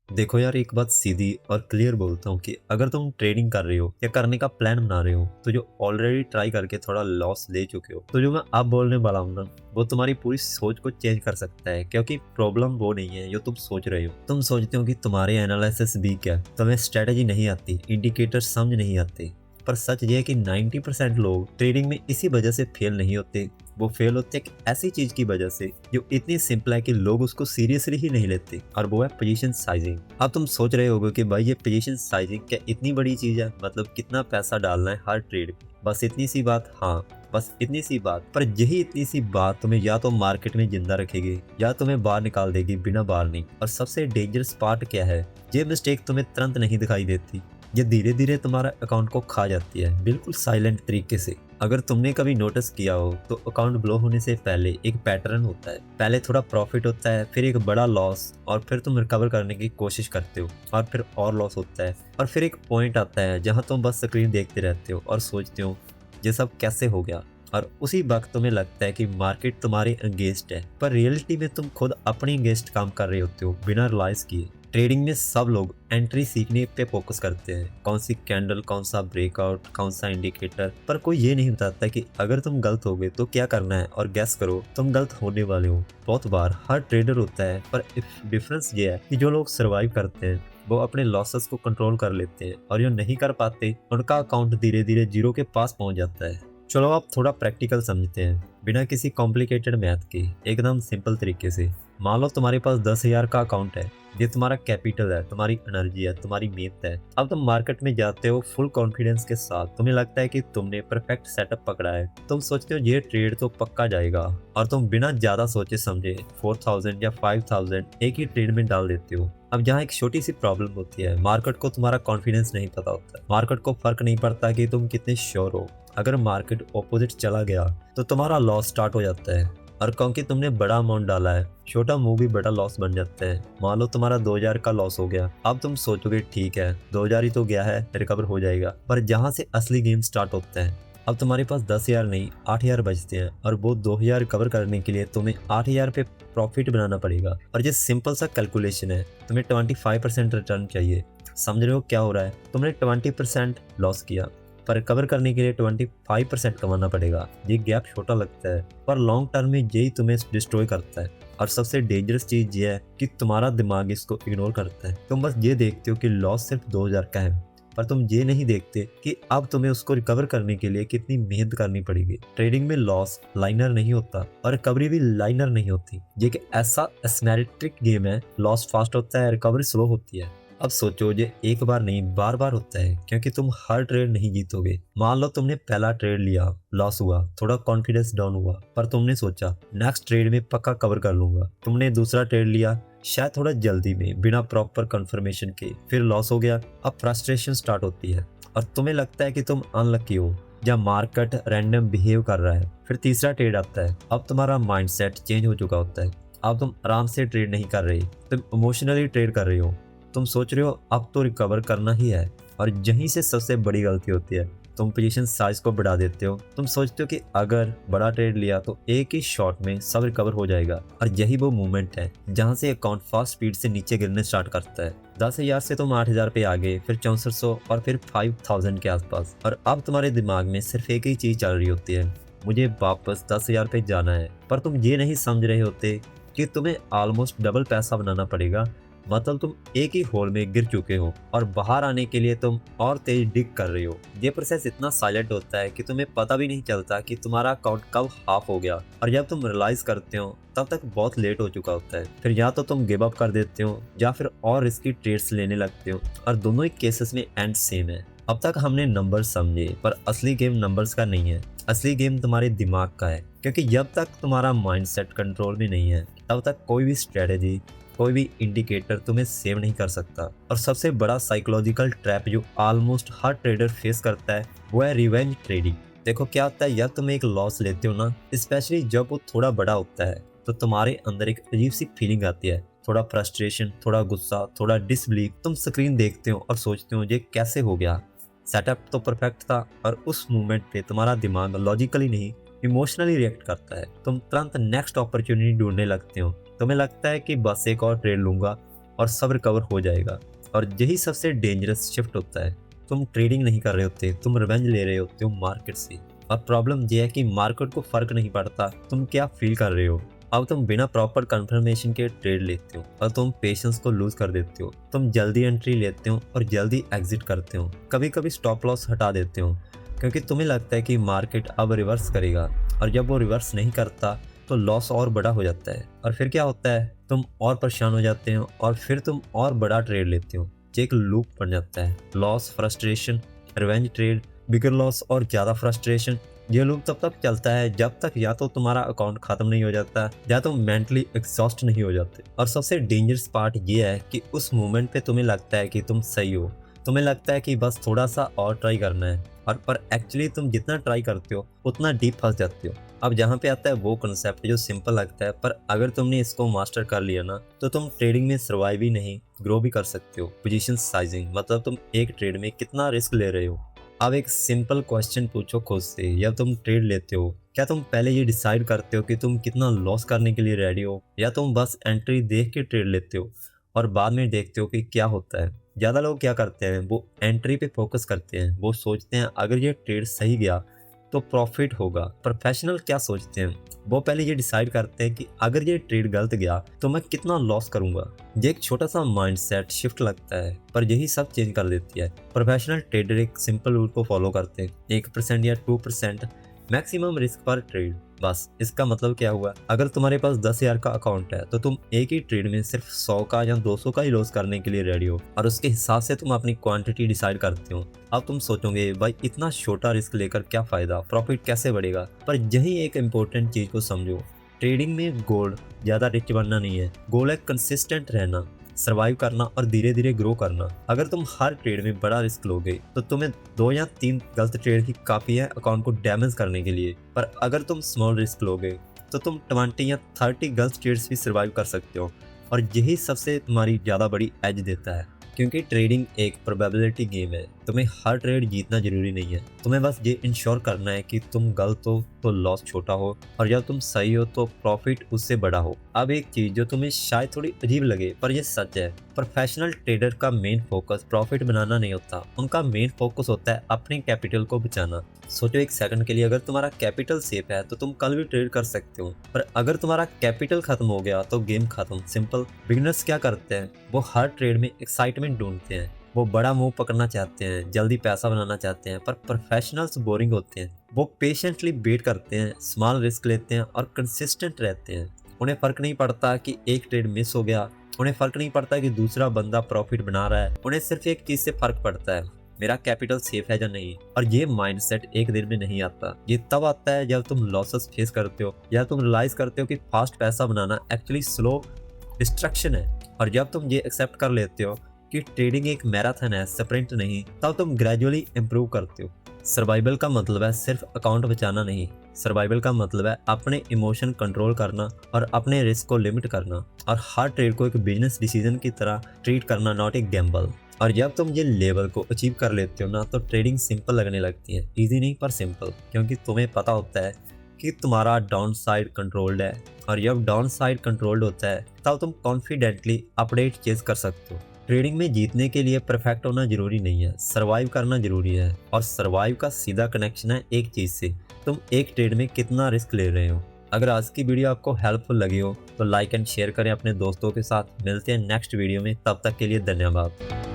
देखो यार, एक बात सीधी और क्लियर बोलता हूँ कि अगर तुम ट्रेडिंग कर रहे हो या करने का प्लान बना रहे हो तो जो ऑलरेडी ट्राई करके थोड़ा लॉस ले चुके हो, तो जो मैं अब बोलने वाला हूँ ना, वो तुम्हारी पूरी सोच को चेंज कर सकता है। क्योंकि प्रॉब्लम वो नहीं है जो तुम सोच रहे हो। तुम सोचते हो कि तुम्हारे एनालिसिस वीक है, तुम्हें स्ट्रेटेजी नहीं आती, इंडिकेटर समझ नहीं आते। पर सच ये है कि 90% लोग ट्रेडिंग में इसी वजह से फेल नहीं होते। वो फेल होते हैं एक ऐसी चीज की वजह से जो इतनी सिंपल है कि लोग उसको सीरियसली ही नहीं लेते, और वो है पोजीशन साइजिंग। अब तुम सोच रहे होगे कि भाई ये पोजीशन साइजिंग क्या इतनी बड़ी चीज है, मतलब कितना पैसा डालना है हर ट्रेड में, बस इतनी सी बात। हाँ, बस इतनी सी बात। पर यही इतनी सी बात तुम्हें या तो मार्केट में जिंदा रखेगी या तुम्हें बाहर निकाल देगी बिना वार्निंग। और सबसे डेंजरस पार्ट क्या है, ये मिस्टेक तुम्हें तुरंत नहीं दिखाई देती, ये धीरे धीरे तुम्हारा अकाउंट को खा जाती है, बिल्कुल साइलेंट तरीके से। अगर तुमने कभी नोटिस किया हो तो अकाउंट ब्लो होने से पहले एक पैटर्न होता है। पहले थोड़ा प्रॉफिट होता है, फिर एक बड़ा लॉस, और फिर तुम रिकवर करने की कोशिश करते हो, और फिर और लॉस होता है, और फिर एक पॉइंट आता है जहां तुम बस स्क्रीन देखते रहते हो और सोचते हो ये सब कैसे हो गया। और उसी वक्त तुम्हें लगता है कि मार्केट तुम्हारे अगेंस्ट है, पर रियलिटी में तुम खुद अपने अगेंस्ट काम कर रहे होते हो बिना रियलाइज किए। ट्रेडिंग में सब लोग एंट्री सीखने पे फोकस करते हैं, कौन सी कैंडल, कौन सा ब्रेकआउट, कौन सा इंडिकेटर, पर कोई ये नहीं बताता कि अगर तुम गलत हो गए तो क्या करना है। और गैस करो, तुम गलत होने वाले हो। बहुत बार हर ट्रेडर होता है, पर डिफरेंस ये है कि जो लोग सर्वाइव करते हैं वो अपने लॉसेस को कंट्रोल कर लेते हैं, और जो नहीं कर पाते उनका अकाउंट धीरे धीरे जीरो के पास पहुंच जाता है। चलो आप थोड़ा प्रैक्टिकल समझते हैं, बिना किसी कॉम्प्लिकेटेड मैथ के, एकदम सिंपल तरीके से। मान लो तुम्हारे पास 10,000 का अकाउंट है, ये तुम्हारा कैपिटल है, तुम्हारी एनर्जी है, तुम्हारी मेहनत है। अब तुम मार्केट में जाते हो फुल कॉन्फिडेंस के साथ, तुम्हें लगता है कि तुमने परफेक्ट सेटअप पकड़ा है, तुम सोचते हो ये ट्रेड तो पक्का जाएगा, और तुम बिना ज्यादा सोचे समझे 4,000 या 5,000 एक ही ट्रेड में डाल देते हो। अब यहाँ एक छोटी सी प्रॉब्लम होती है, मार्केट को तुम्हारा कॉन्फिडेंस नहीं पता होता। मार्केट को फर्क नहीं पड़ता कि तुम कितने श्योर हो। अगर मार्केट ऑपोजिट चला गया तो तुम्हारा लॉस स्टार्ट हो जाता है, और क्योंकि तुमने बड़ा अमाउंट डाला है, छोटा मूव भी बड़ा लॉस बन जाता है। मान लो तुम्हारा 2,000 का लॉस हो गया। अब तुम सोचोगे ठीक है, 2,000 ही तो गया है, रिकवर हो जाएगा। पर जहाँ से असली गेम स्टार्ट होता है, अब तुम्हारे पास 10,000 नहीं 8,000 बचते हैं, और वो 2,000 रिकवर करने के लिए तुम्हें 8,000 पे प्रॉफिट बनाना पड़ेगा। और ये सिंपल सा कैलकुलेशन है, तुम्हें 25% रिटर्न चाहिए। समझ रहे हो क्या हो रहा है? तुमने 20% लॉस किया, पर रिकवर करने के लिए 25% कमाना पड़ेगा। ये गैप छोटा लगता है, पर लॉन्ग टर्म में यही तुम्हें डिस्ट्रॉय करता है। और सबसे डेंजरस चीज ये है कि तुम्हारा दिमाग इसको इग्नोर करता है। तुम बस ये देखते हो कि लॉस सिर्फ 2,000 का है, पर तुम ये नहीं देखते कि अब तुम्हें उसको रिकवर करने के लिए कितनी मेहनत करनी पड़ेगी। ट्रेडिंग में लॉस लाइनर नहीं होता, और रिकवरी भी लाइनर नहीं होती। ये एक ऐसा एसिमेट्रिक गेम है, लॉस फास्ट होता है, रिकवरी स्लो होती है। अब सोचो, ये एक बार नहीं बार बार होता है, क्योंकि तुम हर ट्रेड नहीं जीतोगे। मान लो तुमने पहला ट्रेड लिया, लॉस हुआ, थोड़ा कॉन्फिडेंस डाउन हुआ, पर तुमने सोचा नेक्स्ट ट्रेड में पक्का कवर कर लूंगा। तुमने दूसरा ट्रेड लिया, शायद थोड़ा जल्दी में, बिना प्रॉपर कंफर्मेशन के, फिर लॉस हो गया। अब फ्रस्ट्रेशन स्टार्ट होती है, और तुम्हें लगता है कि तुम अनलकी हो या मार्केट रैंडम बिहेव कर रहा है। फिर तीसरा ट्रेड आता है, अब तुम्हारा माइंडसेट चेंज हो चुका होता है। अब तुम आराम से ट्रेड नहीं कर रहे, तुम इमोशनली ट्रेड कर रहे हो। तुम सोच रहे हो अब तो रिकवर करना ही है, और यहीं से सबसे बड़ी गलती होती है। तुम पोजीशन साइज को बढ़ा देते हो। तुम सोचते हो कि अगर बड़ा ट्रेड लिया तो एक ही शॉट में सब रिकवर हो जाएगा, और यही वो मूवमेंट है जहां से अकाउंट फास्ट स्पीड से नीचे गिरने स्टार्ट करता है। 10,000 से तुम 8,000 पे आ गए, फिर 6400, और फिर 5,000 के आसपास। और अब तुम्हारे दिमाग में सिर्फ एक ही चीज चल रही होती है, मुझे वापस 10,000 पे जाना है। पर तुम ये नहीं समझ रहे होते कि तुम्हें ऑलमोस्ट डबल पैसा बनाना पड़ेगा। मतलब तुम एक ही होल में गिर चुके हो, और बाहर आने के लिए तुम और तेज डिग कर रहे हो। ये प्रोसेस इतना साइलेंट होता है कि तुम्हें पता भी नहीं चलता कि तुम्हारा अकाउंट कब हाफ हो गया, और जब तुम रियलाइज करते हो तब तक बहुत लेट हो चुका होता है। फिर या तो तुम गिव अप कर देते हो, या फिर और रिस्की ट्रेड्स लेने लगते हो, और दोनों ही केसेस में एंड सेम है। अब तक हमने नंबर्स समझे, पर असली गेम नंबर्स का नहीं है, असली गेम तुम्हारे दिमाग का है। क्योंकि जब तक तुम्हारा माइंडसेट कंट्रोल में नहीं है, तब तक कोई भी स्ट्रेटेजी, कोई भी इंडिकेटर तुम्हें सेव नहीं कर सकता। और सबसे बड़ा साइकोलॉजिकल ट्रैप जो ऑलमोस्ट हर ट्रेडर फेस करता है, वो है रिवेंज ट्रेडिंग। देखो क्या होता है, जब तुम एक लॉस लेते हो ना, स्पेशली जब वो थोड़ा बड़ा होता है, तो तुम्हारे अंदर एक अजीब सी फीलिंग आती है, थोड़ा फ्रस्ट्रेशन, थोड़ा गुस्सा, थोड़ा डिसबिलीफ। तुम स्क्रीन देखते हो और सोचते हो ये कैसे हो गया, सेटअप तो परफेक्ट था। और उस मोमेंट पे तुम्हारा दिमाग लॉजिकली नहीं, इमोशनली रिएक्ट करता है। तुम तुरंत नेक्स्ट अपॉर्चुनिटी ढूंढने लगते हो। तुम्हें लगता है कि बस एक और ट्रेड लूंगा, और सब रिकवर हो जाएगा। और यही सबसे डेंजरस शिफ्ट होता है। तुम ट्रेडिंग नहीं कर रहे होते, तुम रिवेंज ले रहे होते हो मार्केट से। और प्रॉब्लम ये है कि मार्केट को फर्क नहीं पड़ता तुम क्या फील कर रहे हो। अब तुम बिना प्रॉपर कंफर्मेशन के ट्रेड लेते हो और तुम पेशेंस को लूज कर देते हो। तुम जल्दी एंट्री लेते हो और जल्दी एग्जिट करते हो। कभी कभी स्टॉप लॉस हटा देते हो क्योंकि तुम्हें लगता है कि मार्केट अब रिवर्स करेगा, और जब वो रिवर्स नहीं करता तो लॉस और बड़ा हो जाता है। और फिर क्या होता है, तुम और परेशान हो जाते हो और फिर तुम और बड़ा ट्रेड लेते हो। ये एक लूप बन जाता है, लॉस, फ्रस्ट्रेशन, रिवेंज ट्रेड, बिगर लॉस और ज़्यादा फ्रस्ट्रेशन। ये लूप तब तक चलता है जब तक या तो तुम्हारा अकाउंट खत्म नहीं हो जाता या तुम मेंटली एग्जॉस्ट नहीं हो जाते। और सबसे डेंजरस पार्ट ये है कि उस मोमेंट पे तुम्हें लगता है कि तुम सही हो, तुम्हें लगता है कि बस थोड़ा सा और ट्राई करना है, और पर एक्चुअली तुम जितना ट्राई करते हो उतना डीप फंस जाते हो। अब जहाँ पे आता है वो कंसेप्ट जो सिंपल लगता है, पर अगर तुमने इसको मास्टर कर लिया ना तो तुम ट्रेडिंग में सर्वाइव ही नहीं, ग्रो भी कर सकते हो। पोजीशन साइजिंग मतलब तुम एक ट्रेड में कितना रिस्क ले रहे हो। अब एक सिंपल क्वेश्चन पूछो खुद से, जब तुम ट्रेड लेते हो क्या तुम पहले ये डिसाइड करते हो कि तुम कितना लॉस करने के लिए रेडी हो, या तुम बस एंट्री देख के ट्रेड लेते हो और बाद में देखते हो कि क्या होता है। ज़्यादा लोग क्या करते हैं, वो एंट्री पे फोकस करते हैं। वो सोचते हैं अगर ये ट्रेड सही गया तो प्रॉफिट होगा। प्रोफेशनल क्या सोचते हैं, वो पहले ये डिसाइड करते हैं कि अगर ये ट्रेड गलत गया तो मैं कितना लॉस करूंगा। ये एक छोटा सा माइंडसेट शिफ्ट लगता है, पर यही सब चेंज कर देती है। प्रोफेशनल ट्रेडर एक सिंपल रूल को फॉलो करते हैं, 1% या 2% मैक्सिमम रिस्क पर ट्रेड। बस इसका मतलब क्या हुआ, अगर तुम्हारे पास 10,000 का अकाउंट है तो तुम एक ही ट्रेड में सिर्फ 100 का या 200 का ही लॉस करने के लिए रेडी हो, और उसके हिसाब से तुम अपनी क्वांटिटी डिसाइड करते हो। अब तुम सोचोगे भाई इतना छोटा रिस्क लेकर क्या फायदा, प्रॉफिट कैसे बढ़ेगा। पर यही एक इम्पोर्टेंट चीज को समझो, ट्रेडिंग में गोल ज्यादा रिच बनना नहीं है, गोल है कंसिस्टेंट रहना, सर्वाइव करना और धीरे धीरे ग्रो करना। अगर तुम हर ट्रेड में बड़ा रिस्क लोगे तो तुम्हें 2 या 3 गलत ट्रेड ही काफ़ी है अकाउंट को डैमेज करने के लिए। पर अगर तुम स्मॉल रिस्क लोगे तो तुम 20 या 30 गलत ट्रेड्स भी सर्वाइव कर सकते हो, और यही सबसे तुम्हारी ज़्यादा बड़ी एज देता है। क्योंकि ट्रेडिंग एक प्रोबेबिलिटी गेम है, तुम्हें हर ट्रेड जीतना जरूरी नहीं है। तुम्हें बस ये इंश्योर करना है कि तुम गलत हो तो लॉस छोटा हो, और जब तुम सही हो तो प्रॉफिट उससे बड़ा हो। अब एक चीज जो तुम्हें शायद थोड़ी अजीब लगे पर ये सच है, प्रोफेशनल ट्रेडर का मेन फोकस प्रॉफिट बनाना नहीं होता, उनका मेन फोकस होता है अपने कैपिटल को बचाना। सोचो एक सेकंड के लिए, अगर तुम्हारा कैपिटल सेफ है तो तुम कल भी ट्रेड कर सकते हो, पर अगर तुम्हारा कैपिटल खत्म हो गया तो गेम खत्म, सिंपल। बिगिनर्स क्या करते हैं, वो हर ट्रेड में एक्साइटमेंट ढूंढते हैं, वो बड़ा मूव पकड़ना चाहते हैं, जल्दी पैसा बनाना चाहते हैं। पर प्रोफेशनल्स बोरिंग होते हैं, वो पेशेंटली वेट करते हैं, स्मॉल रिस्क लेते हैं और कंसिस्टेंट रहते हैं। उन्हें फर्क नहीं पड़ता कि एक ट्रेड मिस हो गया, उन्हें फर्क नहीं पड़ता कि दूसरा बंदा प्रॉफिट बना रहा है, उन्हें सिर्फ एक चीज से फर्क पड़ता है, मेरा कैपिटल सेफ है या नहीं। और ये माइंडसेट एक दिन में नहीं आता, ये तब आता है जब तुम लॉसेस फेस करते हो या तुम रियलाइज करते हो कि फास्ट पैसा बनाना एक्चुअली स्लो डिस्ट्रक्शन है। और जब तुम ये एक्सेप्ट कर लेते हो कि ट्रेडिंग एक मैराथन है, स्प्रिंट नहीं, तब तुम ग्रेजुअली इंप्रूव करते हो। सर्वाइवल का मतलब है सिर्फ अकाउंट बचाना नहीं, सर्वाइवल का मतलब है अपने इमोशन कंट्रोल करना और अपने रिस्क को लिमिट करना, और हर ट्रेड को एक बिजनेस डिसीजन की तरह ट्रीट करना, नॉट ए गैम्बल। और जब तुम ये लेवल को अचीव कर लेते हो ना तो ट्रेडिंग सिंपल लगने लगती है, इजी नहीं पर सिंपल, क्योंकि तुम्हें पता होता है कि तुम्हारा डाउन साइड कंट्रोल्ड है। और जब डाउन साइड कंट्रोल्ड होता है तब तुम कॉन्फिडेंटली अपडेट चेज कर सकते हो। ट्रेडिंग में जीतने के लिए परफेक्ट होना जरूरी नहीं है, सर्वाइव करना जरूरी है, और सर्वाइव का सीधा कनेक्शन है एक चीज से, तुम एक ट्रेड में कितना रिस्क ले रहे हो। अगर आज की वीडियो आपको हेल्पफुल लगी हो तो लाइक एंड शेयर करें अपने दोस्तों के साथ। मिलते हैं नेक्स्ट वीडियो में, तब तक के लिए धन्यवाद।